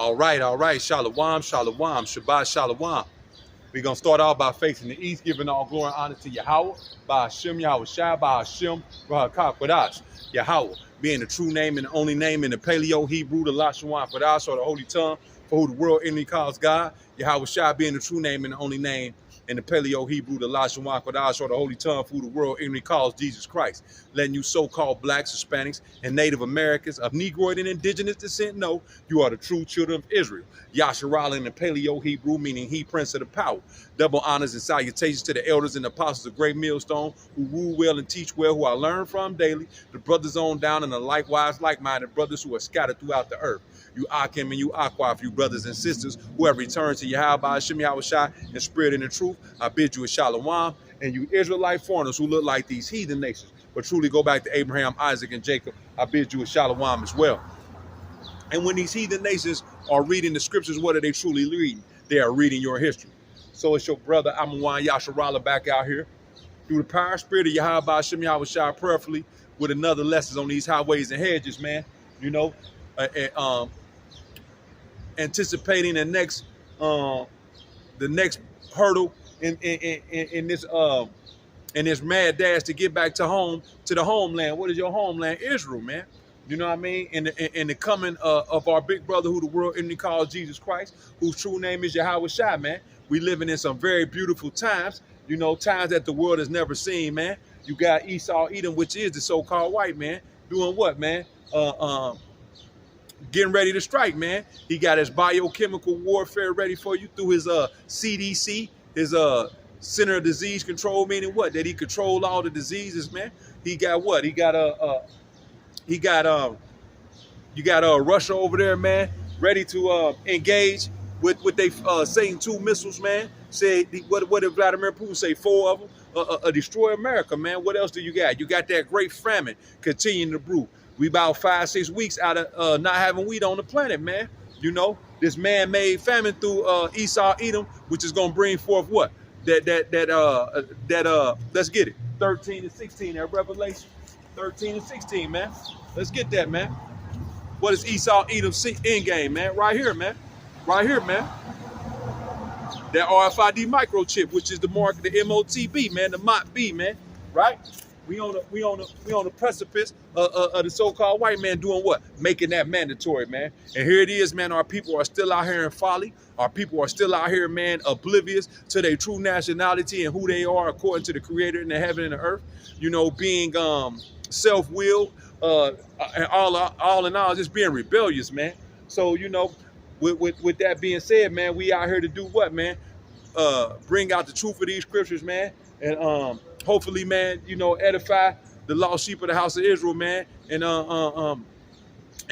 All right. Shalom, shalom, Shabbat shalom. We're going to start out by facing the east, giving all glory and honor to Yahweh, by Hashem, Yahweh Shai, by Hashem, Rahakah Kodash. Yahweh, being the true name and the only name in the Paleo Hebrew, the Lashawan Kodash, or the Holy Tongue, for who the world inly calls God. Yahweh Shai, being the true name and the only name in the Paleo Hebrew, the Lashawan Kodash, or the Holy Tongue, for who the world inly calls Jesus Christ. Letting you so-called blacks, Hispanics, and Native Americans of Negroid and indigenous descent know you are the true children of Israel. Yasharala in the Paleo Hebrew, meaning he prince of the power. Double honors and salutations to the elders and apostles of Great Millstone, who rule well and teach well, who I learn from daily. The brothers on down and the likewise like-minded brothers who are scattered throughout the earth. You Akim and you Aqua, you brothers and sisters who have returned to Yahweh, Hashem, Yahweh Shai, in spirit and in truth. I bid you a shalom. And you Israelite foreigners who look like these heathen nations, but truly go back to Abraham, Isaac, and Jacob, I bid you a shalom as well. And when these heathen nations are reading the scriptures, what are they truly reading? They are reading your history. So it's your brother Amawan Yasharala back out here through the power and spirit of Yahweh, Hashem, Yahweh Shai, prayerfully with another lessons on these highways and hedges, man. You know, anticipating the next hurdle in this mad dash to get back to the homeland. What is your homeland? Israel, man. You know what I mean? In the coming of our big brother, who the world inly calls Jesus Christ, whose true name is Yahweh Shai, man. We living in some very beautiful times, you know, times that the world has never seen, man. You got Esau Edom, which is the so-called white man, doing what, man? Getting ready to strike, man. He got his biochemical warfare ready for you through his CDC, his Center of Disease Control, meaning what? That he control all the diseases, man. He got what? You got Russia over there, man, ready to engage with they Satan 2 missiles, man. Say what did Vladimir Putin say? 4 of them destroy America, man. What else do you got? You got that great famine continuing to brew. We about 5-6 weeks out of not having wheat on the planet, man. You know, this man-made famine through Esau Edom, which is gonna bring forth what? Let's get it. 13 and 16 there, Revelation. 13 and 16, man. Let's get that, man. What is Esau Edom's end game, man? Right here, man. Right here, man. That RFID microchip, which is the mark of the MOTB, man, the MOTB, man. Right? We on the precipice of the so-called white man doing what? Making that mandatory, man. And here it is, man. Our people are still out here in folly. Our people are still out here, man, oblivious to their true nationality and who they are according to the Creator in the heaven and the earth. You know, being self-willed, and all in all, just being rebellious, man. So, you know, with that being said, man, we out here to do what, man? Bring out the truth of these scriptures, man, and hopefully, man, you know, edify the lost sheep of the house of Israel, man, and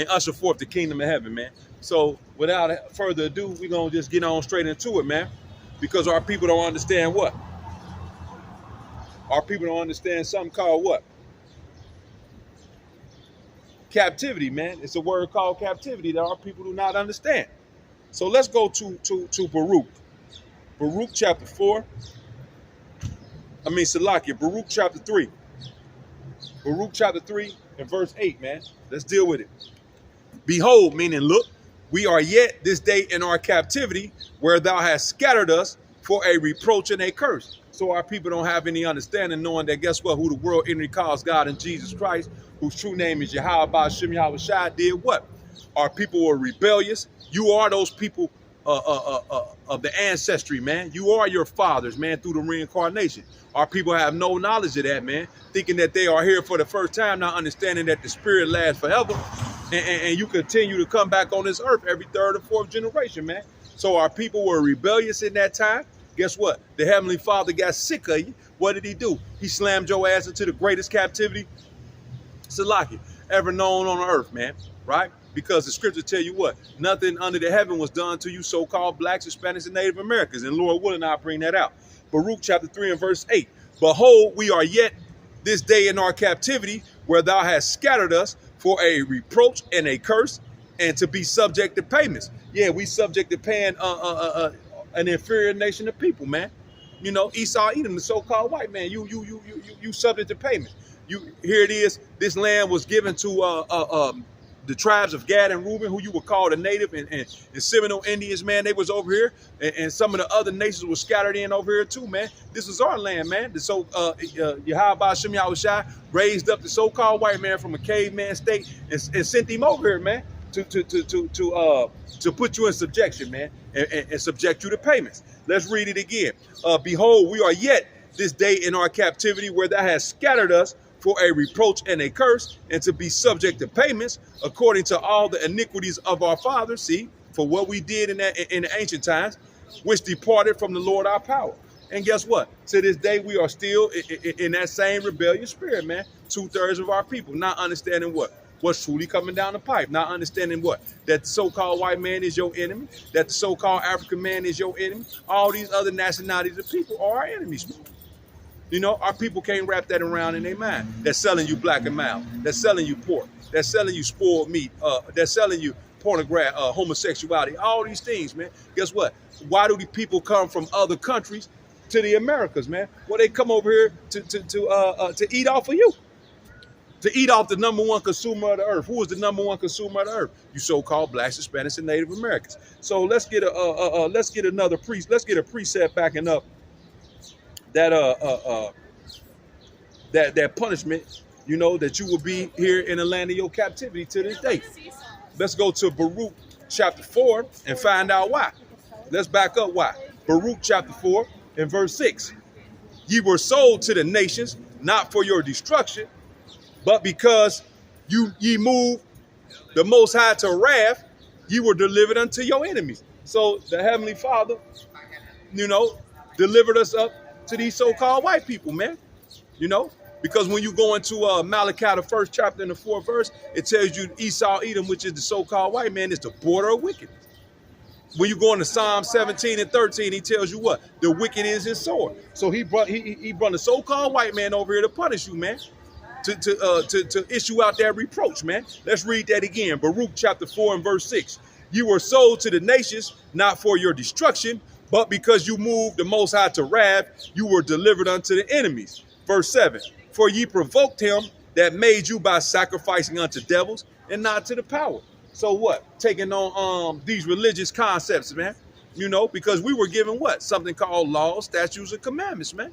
usher forth the kingdom of heaven, man. So without further ado, we're gonna just get on straight into it, man, because our people don't understand what? Our people don't understand something called what? Captivity, man. It's a word called captivity that our people do not understand. So let's go to Baruch. Baruch chapter 4. Salakia, Baruch chapter 3. Baruch chapter 3 and verse 8, man. Let's deal with it. Behold, meaning look, we are yet this day in our captivity, where thou hast scattered us for a reproach and a curse. So our people don't have any understanding, knowing that guess what? Who the world inly calls God in Jesus Christ, whose true name is Yahweh, Hashem, Yahweh Shai, did what? Our people were rebellious. You are those people of the ancestry, man. You are your fathers, man, through the reincarnation. Our people have no knowledge of that, man, thinking that they are here for the first time, not understanding that the spirit lasts forever, and you continue to come back on this earth every 3rd or 4th generation, man. So our people were rebellious in that time. Guess what? The Heavenly Father got sick of you. What did he do? He slammed your ass into the greatest captivity, Salaki, ever known on the earth, man, right? Because the scriptures tell you what? Nothing under the heaven was done to you so-called blacks, Hispanics, and Native Americans. And Lord willing, I'll bring that out. Baruch chapter 3 and verse 8. Behold, we are yet this day in our captivity, where thou hast scattered us for a reproach and a curse, and to be subject to payments. Yeah, we subject to paying an inferior nation of people, man. You know, Esau Edom, the so-called white man. You subject to payment. Here it is. This land was given to the tribes of Gad and Reuben, who you would call the native and Seminole Indians, man, they was over here, and some of the other nations were scattered in over here too, man. This is our land, man. The Yahweh Shem Yahushai raised up the so-called white man from a caveman state and sent him over here, man, to put you in subjection, man, and subject you to payments. Let's read it again. Behold, we are yet this day in our captivity, where thou hast scattered us for a reproach and a curse, and to be subject to payments according to all the iniquities of our fathers. See, for what we did in the ancient times, which departed from the Lord our power. And guess what? To this day, we are still in that same rebellious spirit, man. 2/3 of our people not understanding what's truly coming down the pipe, not understanding that the so-called white man is your enemy, that the so-called African man is your enemy. All these other nationalities of people are our enemies. You know, our people can't wrap that around in their mind. They're selling you black and mild. They're selling you pork. They're selling you spoiled meat. They're selling you pornography, homosexuality, all these things, man. Guess what? Why do the people come from other countries to the Americas, man? Well, they come over here to eat off of you. To eat off the #1 consumer of the earth. Who is the #1 consumer of the earth? You so-called blacks, Hispanics, and Native Americans. So let's get a precept backing up that punishment, you know, that you will be here in the land of your captivity to this day. Let's go to Baruch chapter 4 and find out why. Let's back up why. Baruch chapter 4 and verse 6. Ye were sold to the nations, not for your destruction, but because ye moved the Most High to wrath, ye were delivered unto your enemies. So the Heavenly Father, you know, delivered us up to these so-called white people, man. You know, because when you go into Malachi, the 1st chapter and the 4th verse, it tells you Esau, Edom, which is the so-called white man, is the border of wickedness. When you go into Psalm 17 and 13, he tells you what? The wicked is his sword. So he brought the so-called white man over here to punish you, man. To issue out that reproach, man. Let's read that again. Baruch chapter 4 and verse 6. You were sold to the nations, not for your destruction, but because you moved the Most High to wrath, you were delivered unto the enemies. Verse 7. For ye provoked him that made you by sacrificing unto devils and not to the power. So what? Taking on these religious concepts, man. You know, because we were given what? Something called laws, statutes, and commandments, man.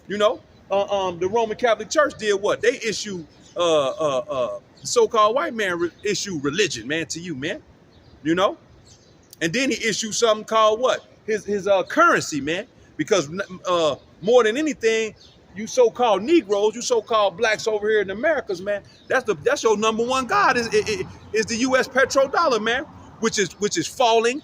You know, the Roman Catholic Church did what? They issued so-called white man issue religion, man, to you, man. You know? And then he issued something called what? His currency, man. Because more than anything, you so-called Negroes, you so-called blacks over here in the Americas, man, that's your #1 God is the U.S. petrodollar, man, which is falling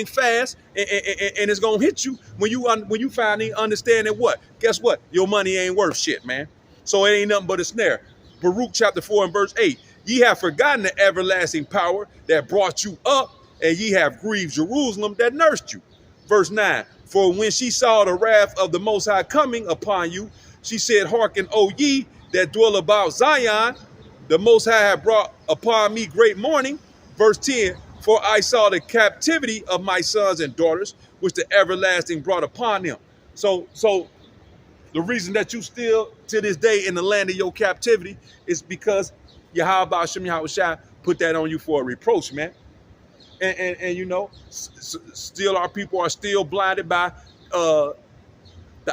fast, and it's gonna hit you when you finally understand that what? Guess what? Your money ain't worth shit, man. So it ain't nothing but a snare. Baruch chapter 4 and verse 8. Ye have forgotten the everlasting power that brought you up, and ye have grieved Jerusalem that nursed you. Verse 9. For when she saw the wrath of the Most High coming upon you, she said, hearken, O ye that dwell about Zion, the Most High have brought upon me great mourning. Verse 10. For I saw the captivity of my sons and daughters, which the everlasting brought upon them. So the reason that you still to this day in the land of your captivity is because Yahweh Shem Yahushai put that on you for a reproach, man. And you know, still our people are still blinded by the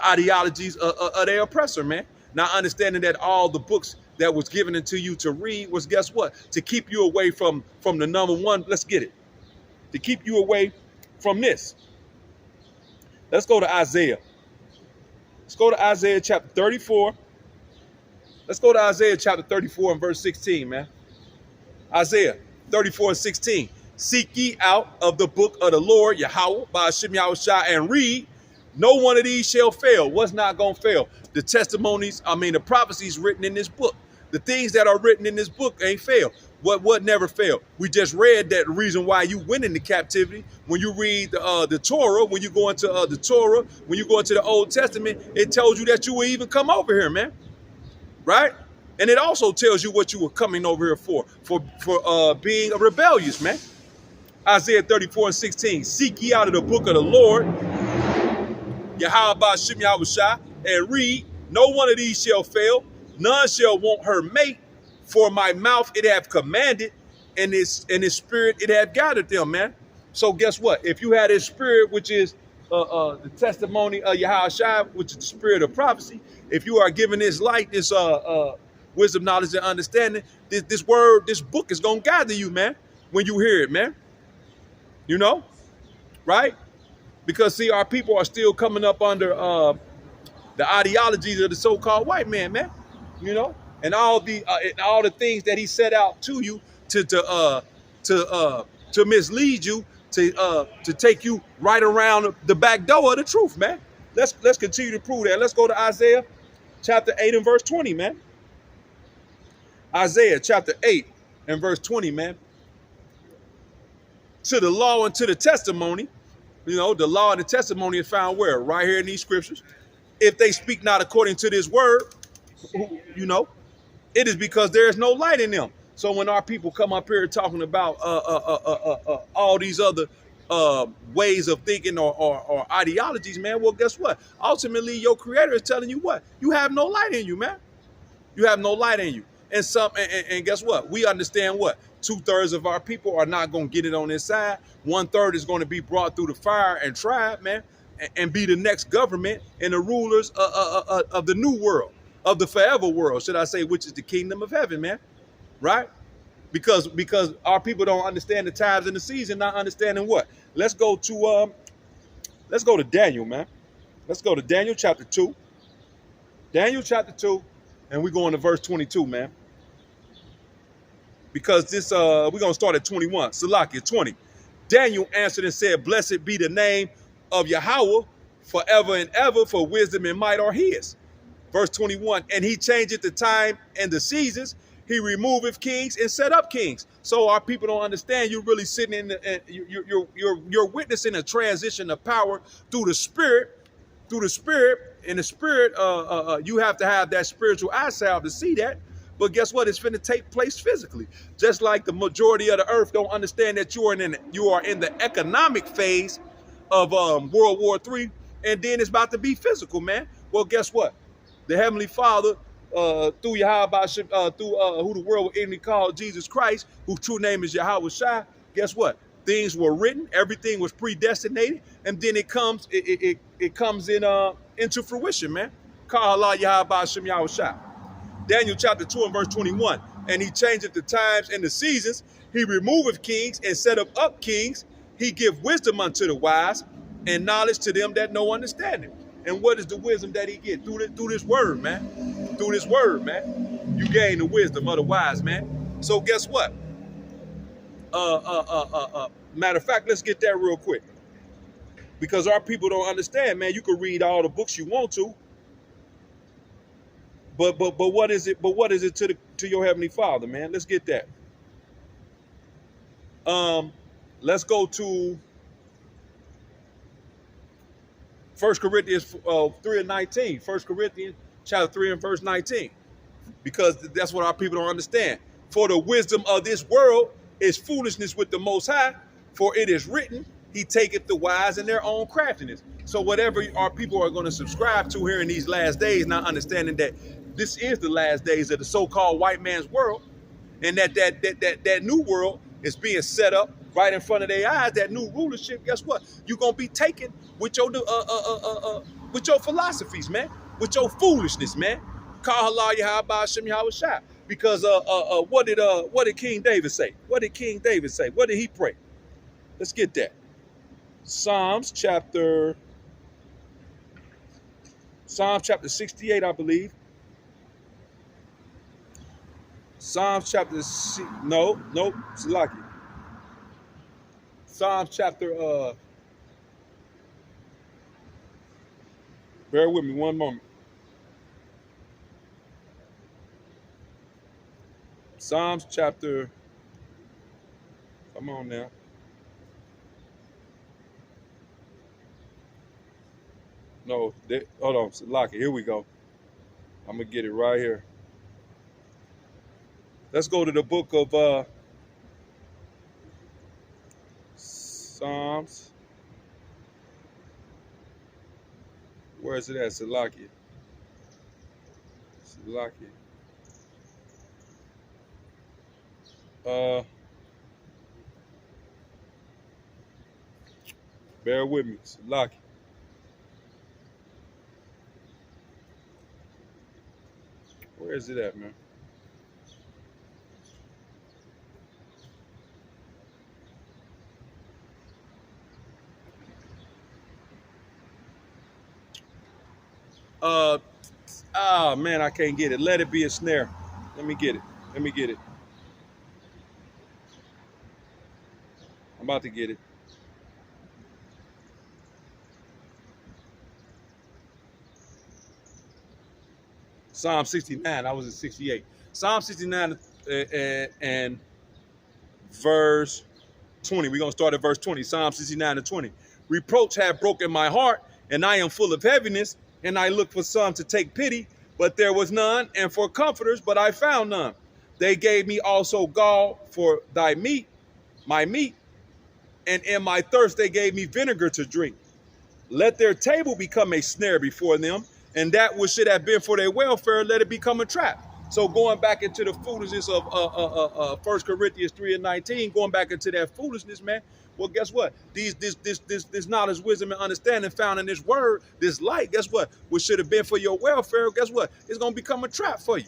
ideologies of their oppressor, man. Not understanding that all the books that was given into you to read was, guess what? To keep you away from the #1. Let's get it. To keep you away from this. Let's go to Isaiah. Let's go to Isaiah chapter 34. Let's go to Isaiah chapter 34 and verse 16, man. Isaiah 34 and 16. Seek ye out of the book of the Lord, Yahweh, by Hashem Yahushai, and read. No one of these shall fail. What's not going to fail? The testimonies, the prophecies written in this book. The things that are written in this book ain't fail. What never failed? We just read that the reason why you went into captivity. When you read the Torah, when you go into the Torah, when you go into the Old Testament, it tells you that you will even come over here, man. Right? And it also tells you what you were coming over here for being a rebellious, man. Isaiah 34 and 16. Seek ye out of the book of the Lord, Yahweh Shem Yahushai, and read. No one of these shall fail. None shall want her mate. For my mouth it have commanded, and his spirit it have gathered them, man. So guess what? If you had his spirit, which is the testimony of Yahushua, which is the spirit of prophecy, if you are given this light, this wisdom, knowledge, and understanding, this word, this book is gonna gather you, man, when you hear it, man. You know, right? Because see, our people are still coming up under the ideologies of the so-called white man. You know, and all the things that he set out to you to mislead you, to take you right around the back door of the truth, man. Let's continue to prove that. Let's go to Isaiah chapter 8 and verse 20, man. Isaiah chapter 8 and verse 20, man. To the law and to the testimony, you know, the law and the testimony is found where? Right here in these scriptures. If they speak not according to this word, you know, it is because there is no light in them. So when our people come up here talking about all these other ways of thinking or ideologies, man, well, guess what? Ultimately, your creator is telling you what? You have no light in you, man. You have no light in you. And guess what? We understand what? 2/3 of our people are not going to get it on this side. 1/3 is going to be brought through the fire and tried, man, and be the next government and the rulers of the new world, of the forever world, should I say, which is the kingdom of heaven, man. Right? Because our people don't understand the times and the season, not understanding what? Let's go to Daniel, man. Let's go to Daniel chapter 2. Daniel chapter 2, and we're going to verse 22, man. Because this we're gonna start at 21. Salakia 20. Daniel answered and said, blessed be the name of Yahweh forever and ever, for wisdom and might are his. Verse 21, and he changeth the time and the seasons. He removeth kings and set up kings. So our people don't understand. You're really sitting in you're witnessing a transition of power through the spirit. In the spirit, you have to have that spiritual eyesight to see that. But guess what? It's finna take place physically. Just like the majority of the earth don't understand that you are in the economic phase of World War III, and then it's about to be physical, man. Well, guess what? The Heavenly Father, through Yahweh, who the world will ignorantly call Jesus Christ, whose true name is Yahweh Shai, guess what? Things were written, everything was predestinated, and then it comes into fruition, man. Call Allah Yahweh Hashem Yahweh Shai. Daniel chapter 2 and verse 21. And he changeth the times and the seasons. He removeth kings and set up kings. He give wisdom unto the wise and knowledge to them that know understanding. And what is the wisdom that he get? Through this word, man. Through this word, man. You gain the wisdom of the wise, man. So guess what? Matter of fact, let's get that real quick. Because our people don't understand, man. You can read all the books you want to. But what is it? But what is it to your Heavenly Father, man? Let's get that. Let's go to 1 Corinthians 3 and 19. 1 Corinthians chapter 3 and verse 19. Because that's what our people don't understand. For the wisdom of this world is foolishness with the Most High. For it is written, He taketh the wise in their own craftiness. So whatever our people are going to subscribe to here in these last days, not understanding that this is the last days of the so-called white man's world, and that new world is being set up right in front of their eyes. That new rulership, guess what? You're gonna be taken with your philosophies, man, with your foolishness, man. Call Allah Yahweh Hashem Yahweh Shai. Because what did King David say? What did King David say? What did he pray? Let's get that. Psalms chapter 68, I believe. Psalms chapter Salaki. Psalms chapter bear with me one moment. Psalms chapter, come on now. No, hold on, Salaki, here we go. I'm gonna get it right here. Let's go to the book of Psalms. Where is it at? Salaki. Uh, bear with me. It's lucky. Where is it at, man? Uh, man, I can't get it. Let it be a snare. Let me get it. Let me get it. I'm about to get it. Psalm 69. I was at 68. Psalm 69 and verse 20. We're going to start at verse 20. Psalm 69 and 20. Reproach have broken my heart, and I am full of heaviness, and I looked for some to take pity, but there was none, and for comforters, but I found none. They gave me also gall for thy meat, my meat, and in my thirst they gave me vinegar to drink. Let their table become a snare before them, and that which should have been for their welfare, let it become a trap. So going back into the foolishness of 1 Corinthians 3 and 19, going back into that foolishness, man. Well, guess what? This knowledge, wisdom, and understanding found in this word, this light, guess what? Which should have been for your welfare, guess what? It's going to become a trap for you.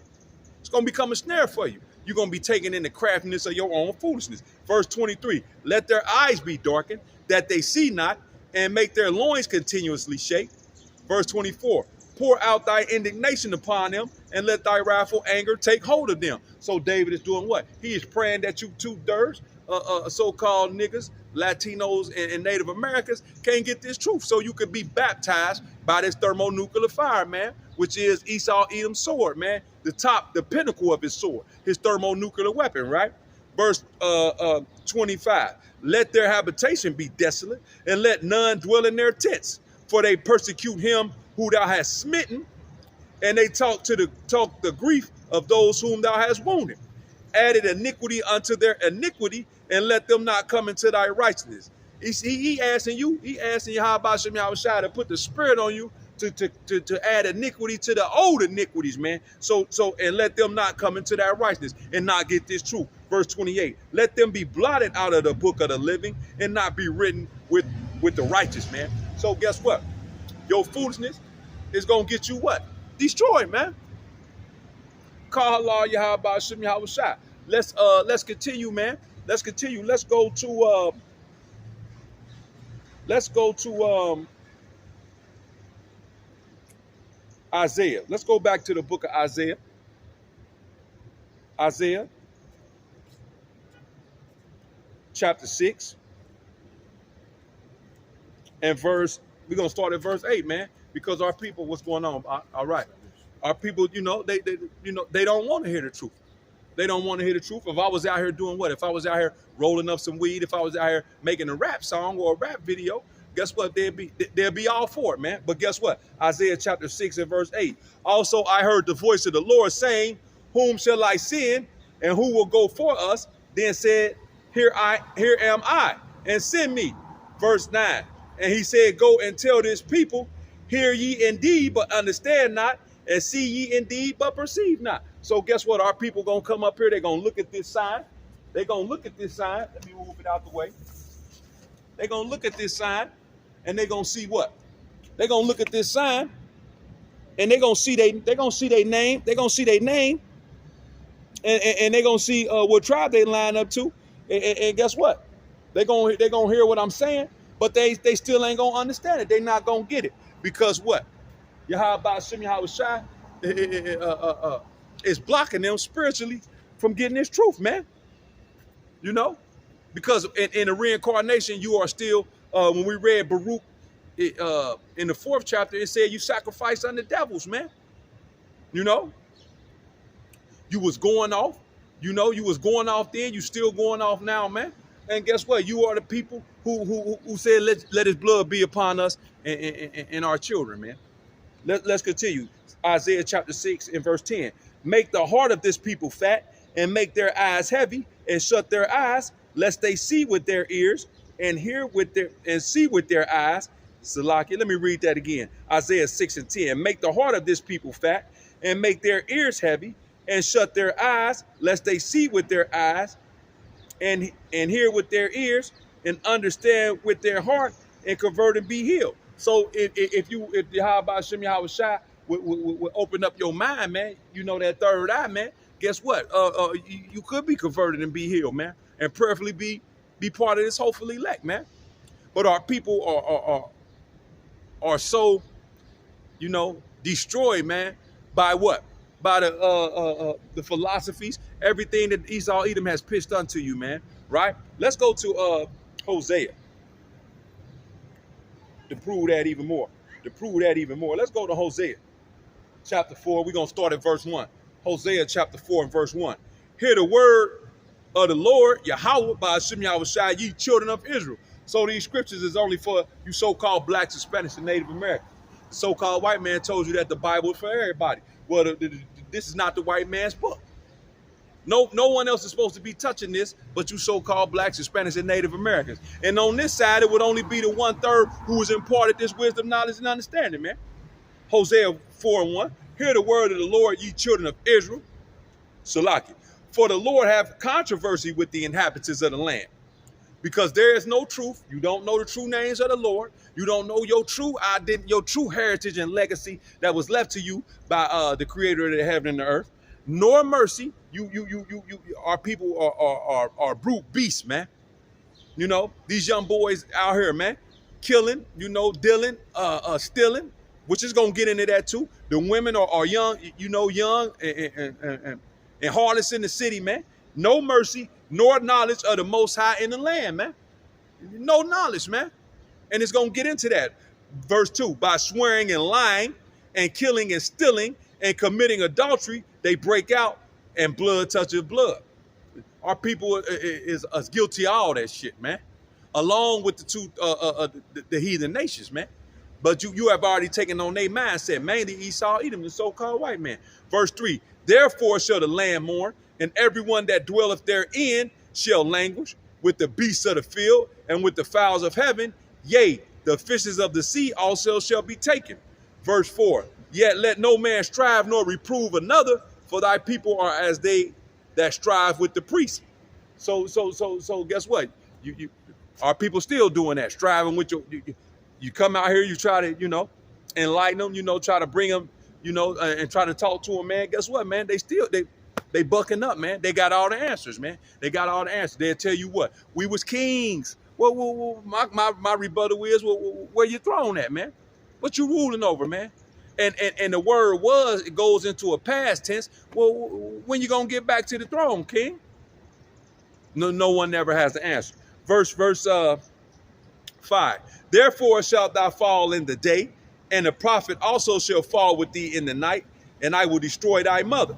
It's going to become a snare for you. You're going to be taken in the craftiness of your own foolishness. Verse 23, let their eyes be darkened, that they see not, and make their loins continuously shake. Verse 24, pour out thy indignation upon them, and let thy wrathful anger take hold of them. So David is doing what? He is praying that you two-thirds, so-called niggas, Latinos, and Native Americans can't get this truth. So you could be baptized by this thermonuclear fire, man, which is Esau Edom's sword, man. The pinnacle of his sword, his thermonuclear weapon, right? Verse 25, let their habitation be desolate, and let none dwell in their tents, for they persecute him who thou hast smitten, and they talk the grief of those whom thou hast wounded. Added iniquity unto their iniquity, and let them not come into thy righteousness. He asking you, how about Shem Yahushua to put the spirit on you to add iniquity to the old iniquities, man. So and let them not come into that righteousness and not get this truth. Verse 28, let them be blotted out of the book of the living and not be written with the righteous, man. So guess what? Your foolishness is going to get you what? Destroyed, man. Call Allah Yahweh Shem Yahushua. Let's continue, man. Let's continue. Let's go to Isaiah. Let's go back to the book of Isaiah. Isaiah chapter 6 and we're going to start at verse 8, man, because our people, what's going on? All right. Our people, they don't want to hear the truth. They don't want to hear the truth. If I was out here doing what? If I was out here rolling up some weed, if I was out here making a rap song or a rap video, guess what? They'll be all for it, man. But guess what? Isaiah chapter 6 and verse 8. Also, I heard the voice of the Lord saying, whom shall I send, and who will go for us? Then said, here am I, and send me. Verse 9. And he said, go and tell this people, hear ye indeed, but understand not, and see ye indeed, but perceive not. So guess what? Our people going to come up here. They're going to look at this sign. They're going to look at this sign. Let me move it out the way. They're going to look at this sign, and they're going to see what? They're going to look at this sign, and they're going to see their name. They're going to see their name, and they're going to see what tribe they line up to. And guess what? They're going to hear what I'm saying, but they still ain't going to understand it. They're not going to get it. Because what? Yahweh Shem Yahushua is blocking them spiritually from getting this truth, man. Because in the reincarnation, you are still, when we read Baruch in the 4th chapter, it said you sacrifice unto devils, man. You was going off, you was going off then, you still going off now, man. And guess what? You are the people who said, let his blood be upon us and our children, man. Let's continue. Isaiah chapter 6 and verse 10. Make the heart of this people fat, and make their eyes heavy, and shut their eyes, lest they see with their ears, and hear and see with their eyes. Salaki, let me read that again. Isaiah 6 and 10. Make the heart of this people fat, and make their ears heavy, and shut their eyes, lest they see with their eyes, and hear with their ears and understand with their heart and convert and be healed. So if the Yahweh Shem Yahweh Shai would open up your mind, man, you know, that third eye, man, guess what? You could be converted and be healed, man, and prayerfully be part of this hopeful elect, man. But our people are so, you know, destroyed, man, by what? By the philosophies, everything that Esau Edom has pitched unto you, man. Right? Let's go to Hosea to prove that even more. Let's go to Hosea chapter 4. We're gonna start at verse 1. Hosea chapter 4 and verse 1. Hear the word of the Lord, Yahweh, by Hashem Yahweh Shai, ye children of Israel. So these scriptures is only for you so-called blacks, Hispanics, and Native Americans. The so-called white man told you that the Bible is for everybody. Well, this is not the white man's book. No one else is supposed to be touching this but you so-called blacks, Hispanics, and Native Americans. And on this side, it would only be the 1/3 who was imparted this wisdom, knowledge, and understanding, man. Hosea 4 and 1. Hear the word of the Lord, ye children of Israel. Salaki. For the Lord have controversy with the inhabitants of the land. Because there is no truth. You don't know the true names of the Lord. You don't know your true identity, your true heritage and legacy that was left to you by the creator of the heaven and the earth. Nor mercy. Our people are brute beasts, man. You know, these young boys out here, man, killing, you know, dealing, stealing, which is gonna get into that too. The women are young, you know, young and harlots in the city, man. No mercy, nor knowledge of the Most High in the land, man. No knowledge, man. And it's gonna get into that. Verse 2, by swearing and lying and killing and stealing and committing adultery, they break out and blood touches blood. Our people is guilty of all that shit, man. Along with the heathen nations, man. But you have already taken on their mindset, mainly Esau, Edom, the so-called white man. Verse 3, therefore shall the land mourn, and everyone that dwelleth therein shall languish with the beasts of the field and with the fowls of heaven. Yea, the fishes of the sea also shall be taken. Verse 4, yet let no man strive nor reprove another, for thy people are as they that strive with the priests. So guess what? Our people still doing that, striving with you come out here, you try to, you know, enlighten them, you know, try to bring them, you know, and try to talk to them, man. Guess what, man? They bucking up, man. They got all the answers, man. They got all the answers. They'll tell you what, we was kings. Well, my rebuttal is, where you throne at, man? What you ruling over, man? And the word was, it goes into a past tense. Well, when you gonna get back to the throne, king? No one ever has the answer. Verse 5. Therefore shalt thou fall in the day, and the prophet also shall fall with thee in the night, and I will destroy thy mother.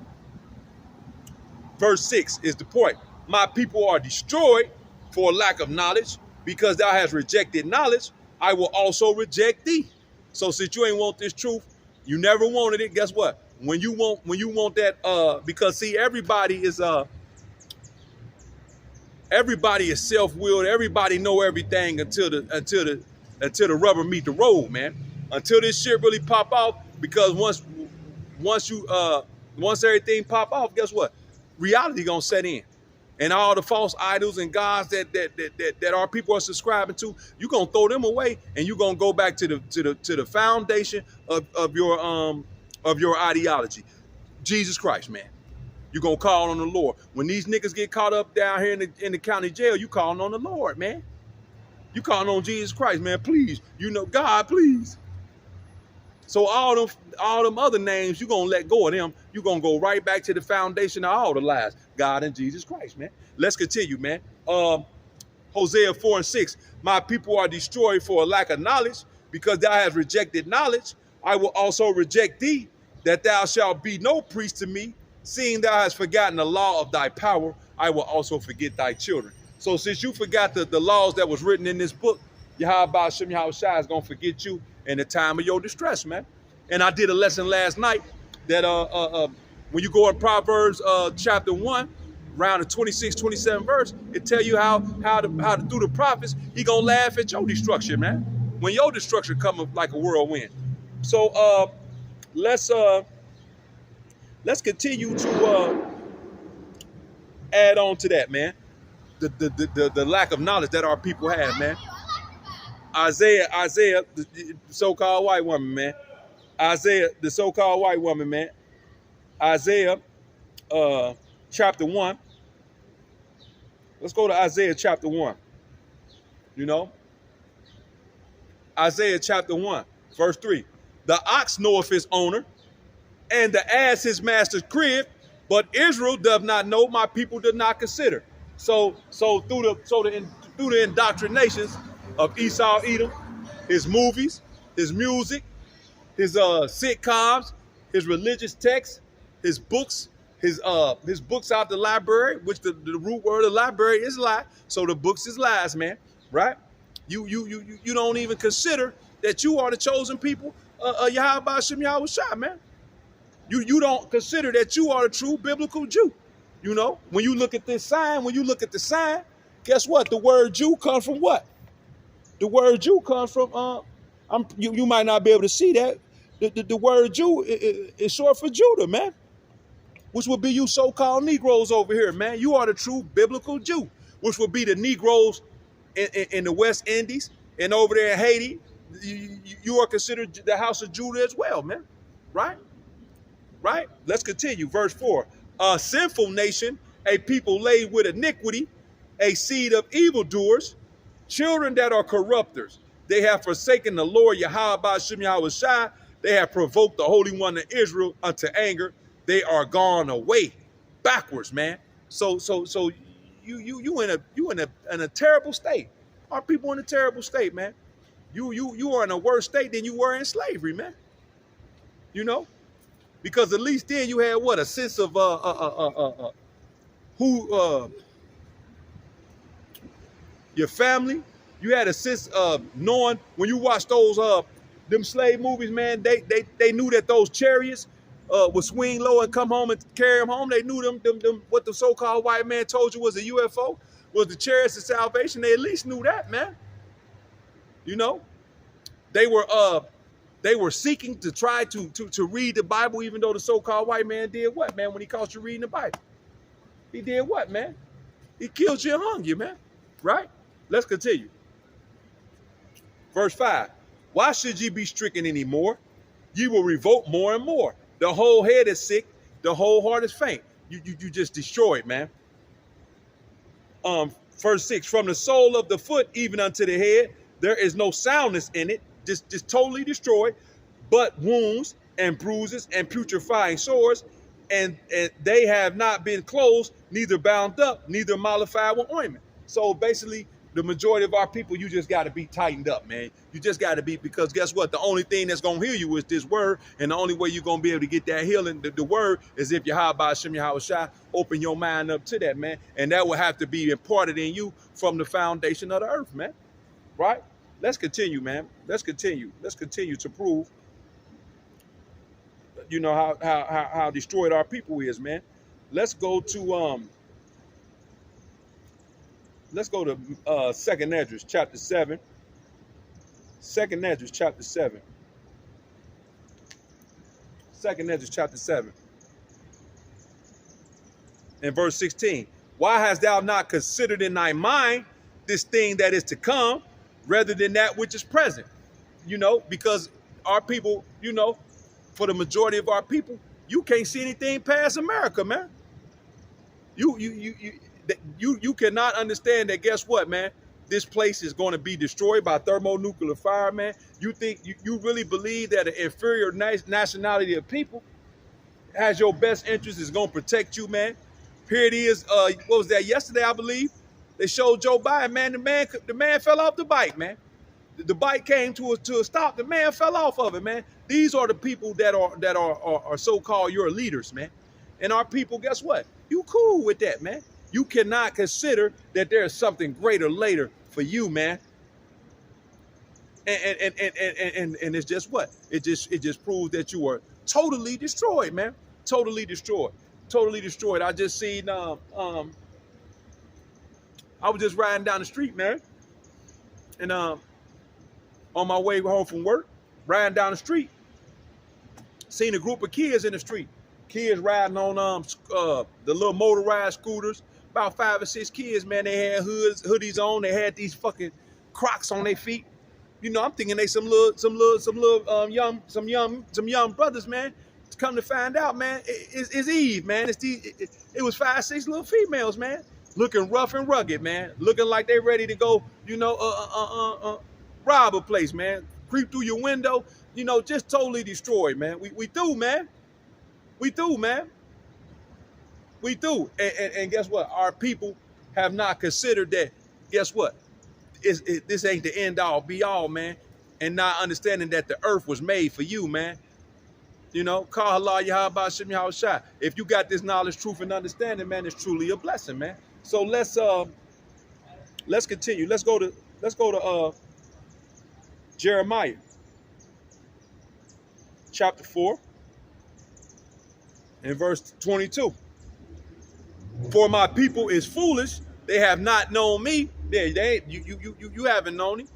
Verse 6 is the point. My people are destroyed for lack of knowledge, because thou hast rejected knowledge, I will also reject thee. So since you ain't want this truth, you never wanted it, guess what? When you want that, because see, everybody is self-willed, everybody know everything until the rubber meet the road, man. Until this shit really pop off, because once everything pop off, guess what? Reality gonna set in. And all the false idols and gods that our people are subscribing to, you gonna throw them away, and you gonna go back to the foundation of your ideology, Jesus Christ, man. You gonna call on the Lord. When these niggas get caught up down here in the county jail, you calling on the Lord, man. You calling on Jesus Christ, man. Please, you know, God, please. So all them other names, you gonna let go of them. You gonna go right back to the foundation of all the lies, God and Jesus Christ, man. Let's continue, man. Hosea 4 and 6. My people are destroyed for a lack of knowledge, because thou hast rejected knowledge. I will also reject thee, that thou shalt be no priest to me. Seeing thou hast forgotten the law of thy power, I will also forget thy children. So since you forgot the laws that was written in this book, Yahweh Shem Yahweh Shai is gonna forget you in the time of your distress, man. And I did a lesson last night that when you go in Proverbs chapter 1, around the 26, 27 verse, it tell you how to do the prophets. He gonna laugh at your destruction, man. When your destruction come like a whirlwind. So let's continue to add on to that, man. the lack of knowledge that our people have, man. Isaiah, the so-called white woman, man. Isaiah, the so-called white woman, man. Isaiah, chapter 1. Let's go to Isaiah chapter 1. You know, Isaiah chapter 1, verse 3. The ox knoweth his owner, and the ass his master's crib, but Israel doth not know, my people does not consider. So through the indoctrinations of Esau Edom, his movies, his music, his sitcoms, his religious texts, his books, his books out the library, which the root word of library is lie. So the books is lies, man. Right? You don't even consider that you are the chosen people, Yahweh Hashem Yahweh Shai, man. You don't consider that you are the true biblical Jew. You know, when you look at this sign, guess what? The word Jew comes from what? The word Jew comes from, you might not be able to see that. The word Jew is short for Judah, man. Which would be you so-called Negroes over here, man. You are the true biblical Jew, which would be the Negroes in the West Indies and over there in Haiti. You are considered the house of Judah as well, man. Right? Right? Let's continue. Verse 4. A sinful nation, a people laid with iniquity, a seed of evildoers, children that are corrupters. They have forsaken the Lord Yahweh Hashem Yahweh Shai. They have provoked the Holy One of Israel unto anger. They are gone away backwards, man. So you in a terrible state. Our people in a terrible state, man. You are in a worse state than you were in slavery, man. You know, because at least then you had what, a sense of who your family. You had a sense of knowing when you watch those them slave movies, man. They knew that those chariots would swing low and come home and carry them home. They knew them what the so-called white man told you was a UFO, was the chariots of salvation. They at least knew that, man. You know, they were seeking to try to read the Bible, even though the so-called white man did what, man? When he caught you reading the Bible, he did what, man? He killed you and hung you, man. Right? Let's continue. Verse 5. Why should ye be stricken anymore? Ye will revolt more and more. The whole head is sick. The whole heart is faint. You just destroyed, man. Verse 6. From the sole of the foot even unto the head, there is no soundness in it. Just totally destroyed. But wounds and bruises and putrefying sores, and they have not been closed, neither bound up, neither mollified with ointment. So basically, the majority of our people, you just got to be tightened up, man. You just got to be, because guess what? The only thing that's going to heal you is this word. And the only way you're going to be able to get that healing, the word, is if Yahweh Hashem Yahweh Shai open your mind up to that, man. And that will have to be imparted in you from the foundation of the earth, man. Right? Let's continue, man. Let's continue. Let's continue to prove, you know, how destroyed our people is, man. Let's go to Second Esdras chapter 7. Second Esdras chapter 7. Second Esdras chapter 7. And verse 16. Why hast thou not considered in thy mind this thing that is to come, rather than that which is present? You know, because our people, you know, for the majority of our people, you can't see anything past America, man. You cannot understand that. Guess what, man? This place is going to be destroyed by thermonuclear fire, man. You think you really believe that an inferior nationality of people has your best interest, is going to protect you, man? Here it is. What was that? Yesterday, I believe they showed Joe Biden, man. The man fell off the bike, man. The bike came to a stop. The man fell off of it, man. These are the people that are so-called your leaders, man. And our people, guess what? You cool with that, man. You cannot consider that there is something greater later for you, man. And it's just what? It just proves that you are totally destroyed, man. Totally destroyed. Totally destroyed. I just seen I was just riding down the street, man. And on my way home from work, riding down the street, seen a group of kids in the street. Kids riding on the little motorized scooters, about 5 or 6 kids, man. They had hoodies on. They had these fucking Crocs on their feet. You know, I'm thinking they some little young brothers, man. Come to find out, man, it's Eve, man. It was 5, 6 little females, man, looking rough and rugged, man, looking like they ready to go, rob a place, man, creep through your window, just totally destroy, man. We do, man. We do, man. We do, and guess what? Our people have not considered that. Guess what? This ain't the end all be all, man, and not understanding that the earth was made for you, man. Call halal Yahweh Shem Yahushua. If you got this knowledge, truth, and understanding, man, it's truly a blessing, man. So let's continue. Let's go to Jeremiah chapter 4 and verse 22. For my people is foolish; they have not known me. You haven't known him,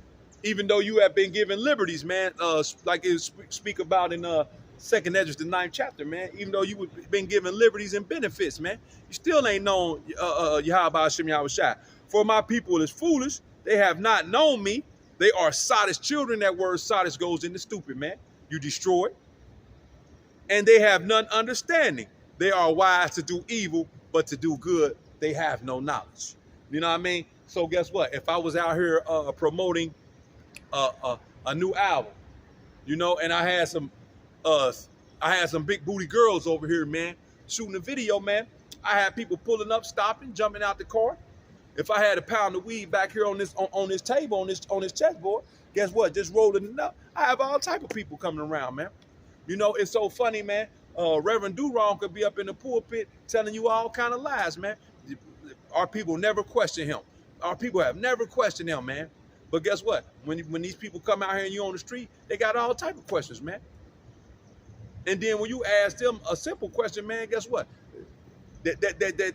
even though you have been given liberties, man. Like it speak about in 2nd Esdras, the 9th chapter, man. Even though you been given liberties and benefits, man, you still ain't known Yahweh Hashem Yahushua. For my people is foolish; they have not known me. They are sottish children. That word sottish goes into stupid, man. You destroy, and they have none understanding. They are wise to do evil, but to do good they have no knowledge. You know what I mean? So guess what? If I was out here promoting a new album, and I had some big booty girls over here, man, shooting a video, man. I had people pulling up, stopping, jumping out the car. If I had a pound of weed back here on this table, on this chessboard, guess what? Just rolling it up. I have all type of people coming around, man. It's so funny, man. Reverend Durong could be up in the pulpit telling you all kind of lies, man. Our people never question him. Our people have never questioned him, man. But guess what? When these people come out here and you on the street, they got all type of questions, man. And then when you ask them a simple question, man, guess what? That